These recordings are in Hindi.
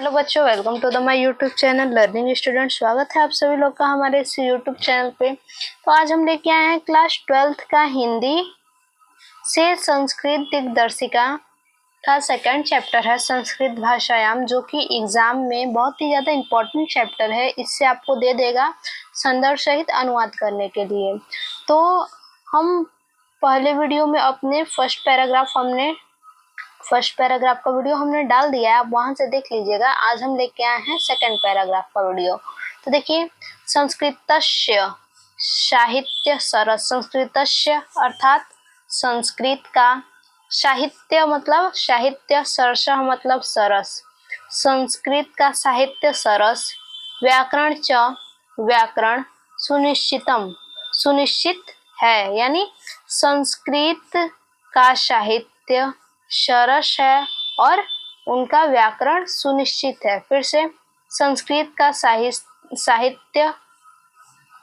हेलो बच्चों, welcome to the my YouTube channel learning student. स्वागत है आप सभी लोग का हमारे इस यूट्यूब चैनल पे। तो आज हम लेके आए हैं क्लास 12th का हिंदी से संस्कृत दिग्दर्शिका का सेकंड चैप्टर है संस्कृत भाषायाम, जो कि एग्जाम में बहुत ही ज़्यादा इम्पोर्टेंट चैप्टर है। इससे आपको दे देगा संदर्भ सहित अनुवाद करने के लिए। तो हम पहले वीडियो में अपने फर्स्ट पैराग्राफ का वीडियो हमने डाल दिया है, आप वहां से देख लीजिएगा। आज हम लेके आए हैं सेकंड पैराग्राफ का वीडियो। तो देखिए, संस्कृतस्य साहित्य सरस। संस्कृतस्य अर्थात संस्कृत का, साहित्य मतलब साहित्य, सरस मतलब सरस। संस्कृत का साहित्य सरस, व्याकरण च व्याकरण, सुनिश्चितम सुनिश्चित है, यानी संस्कृत का साहित्य सरस है और उनका व्याकरण सुनिश्चित है। फिर से, संस्कृत का साहित्य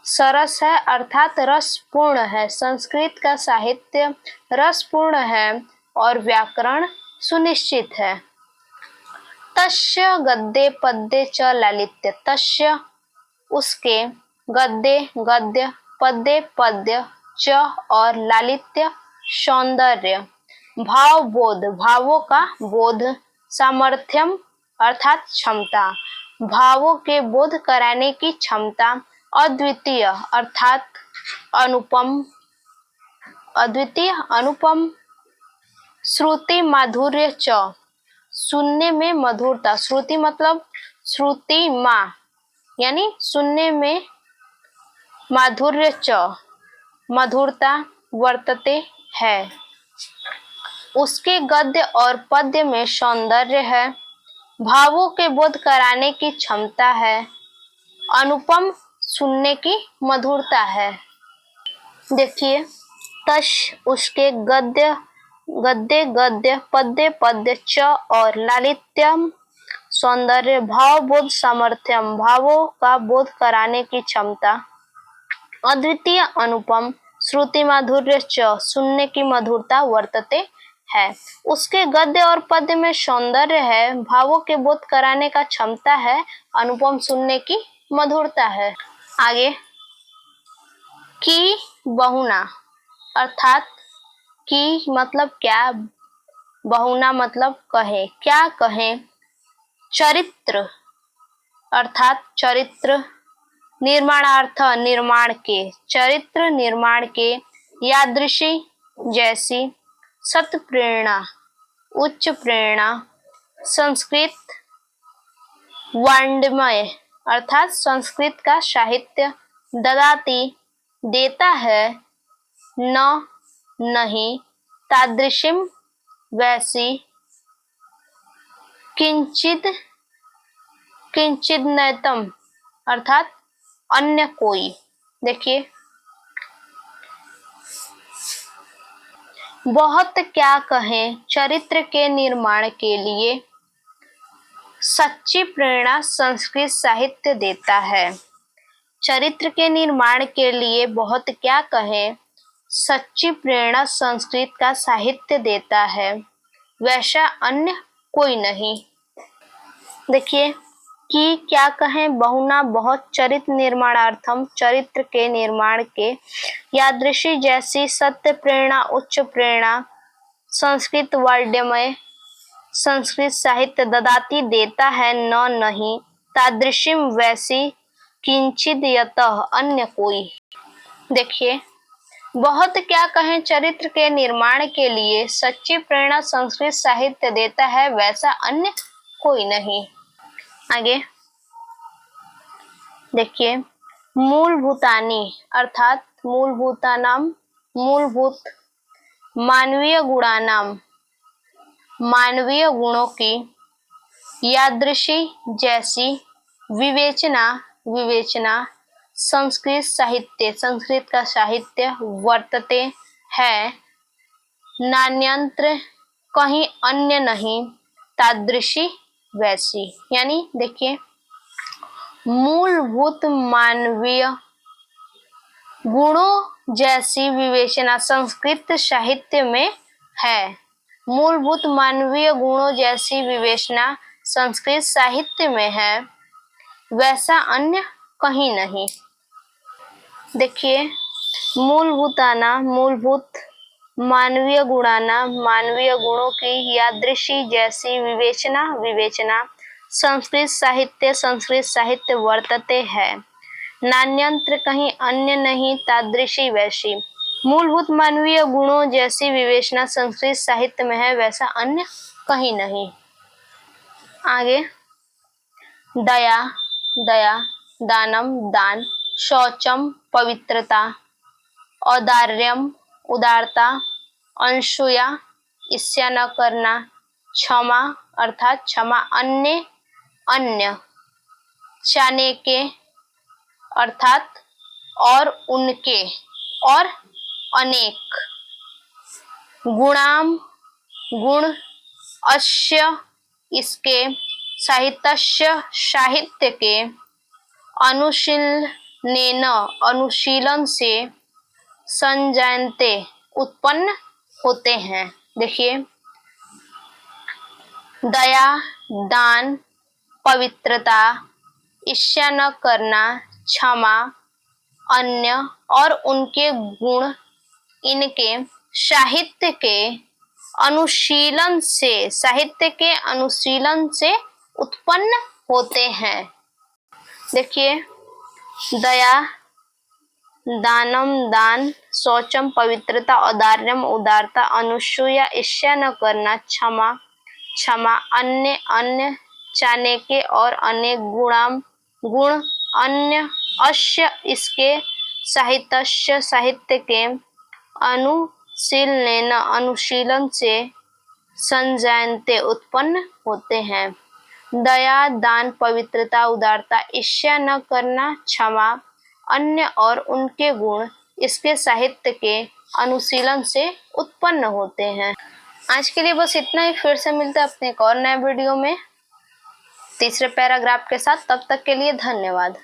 सरस है अर्थात रसपूर्ण है। संस्कृत का साहित्य रसपूर्ण है और व्याकरण सुनिश्चित है। तस्य गद्ये पद्ये च लालित्य। तस्य उसके, गद्ये गद्य, पद्ये पद्य, च और लालित्य सौंदर्य, भाव बोध भावों का बोध, सामर्थ्यम अर्थात क्षमता भावों के बोध कराने की क्षमता, अद्वितीय अर्थात अनुपम, अद्वितीय अनुपम, श्रुति माधुर्य च सुनने में मधुरता। श्रुति मतलब श्रुति माँ, यानी सुनने में, माधुर्य च मधुरता, वर्तते है। उसके गद्य और पद्य में सौंदर्य है, भावों के बोध कराने की क्षमता है, अनुपम सुनने की मधुरता है। देखिए, तश उसके, गद्य गद्य गद्य, पद्य पद्य, च और लालित्यम सौंदर्य, भाव बोध सामर्थ्यम भावों का बोध कराने की क्षमता, अद्वितीय अनुपम, श्रुति माधुर्य च सुनने की मधुरता, वर्तते है। उसके गद्य और पद्य में सौंदर्य है, भावों के बोध कराने का क्षमता है, अनुपम सुनने की मधुरता है। आगे, की बहुना अर्थात की मतलब क्या, बहुना मतलब कहे, क्या कहे। चरित्र अर्थात चरित्र, निर्माणार्थ निर्माण के, चरित्र निर्माण के, यादृशी जैसी, सत प्रेरणा उच्च प्रेरणा, संस्कृत वाङ्मय अर्थात संस्कृत का साहित्य, ददाती देता है, न नहीं, तादृशीम वैसी, किंचिद किंचिदनयतम अर्थात अन्य कोई। देखिए, बहुत क्या कहें, चरित्र के निर्माण के लिए सच्ची प्रेरणा संस्कृत साहित्य देता है। चरित्र के निर्माण के लिए बहुत क्या कहें, सच्ची प्रेरणा संस्कृत का साहित्य देता है, वैसा अन्य कोई नहीं। देखिए, कि क्या कहें, बहुना बहुत, चरित्र निर्माणार्थम चरित्र के निर्माण के, यादृशी जैसी, सत्य प्रेरणा उच्च प्रेरणा, संस्कृत वाङ्मय संस्कृत साहित्य, ददाती देता है, न नहीं, तादृशीम वैसी, किंचिद यतः अन्य कोई। देखिए, बहुत क्या कहें, चरित्र के निर्माण के लिए सच्ची प्रेरणा संस्कृत साहित्य देता है, वैसा अन्य कोई नहीं। आगे देखिए, मूलभूतानि अर्थात मूलभूतानाम, मूलभूत, मानवीय गुणानाम मानवीय गुणों की, यादृशी जैसी, विवेचना विवेचना, संस्कृत साहित्य संस्कृत का साहित्य, वर्तते है, नान्यंत्र कहीं अन्य नहीं, तादृशी वैसी। यानी देखिए, मूलभूत मानवीय गुणों जैसी विवेचना संस्कृत साहित्य में है। मूलभूत मानवीय गुणों जैसी विवेचना संस्कृत साहित्य में है वैसा अन्य कहीं नहीं। देखिए, मूलभूत मानवीय गुणाना मानवीय गुणों की यादृशी जैसी विवेचना संस्कृत साहित्य वर्तते है, नान्यंत्र कहीं अन्य नहीं तादृशी वैसी। मूलभूत मानवीय गुणों जैसी विवेचना संस्कृत साहित्य में है वैसा अन्य कहीं नहीं। आगे, दया दानम दान, शौचम पवित्रता, औदार्यम उदारता, अनसूया ईर्ष्या न करना, क्षमा अर्थात क्षमा, अन्य चाणक्य अर्थात और उनके और अनेक, गुणाम गुण, अस्य इसके, साहित्य के, अनुशीलन से, संजायन्ते उत्पन्न होते हैं। देखिए, दया दान, पवित्रता, ईर्ष्या न करना, क्षमा, अन्य और उनके गुण, इनके साहित्य के अनुशीलन से उत्पन्न होते हैं। देखिए, दया दानम दान, शौचम पवित्रता, औदार्यम उदारता, अनसूया ईर्ष्या न करना, क्षमा, अन्य चाणक्य और अनेक, गुण, अन्य, अस्य इसके, साहित्य के, अनुशीलन से, संजायन्ते उत्पन्न होते हैं। दया दान पवित्रता उदारता, ईर्ष्या न करना, क्षमा, अन्य और उनके गुण इसके साहित्य के अनुशीलन से उत्पन्न होते हैं। आज के लिए बस इतना ही। फिर से मिलते हैं अपने एक और नए वीडियो में तीसरे पैराग्राफ के साथ। तब तक के लिए धन्यवाद।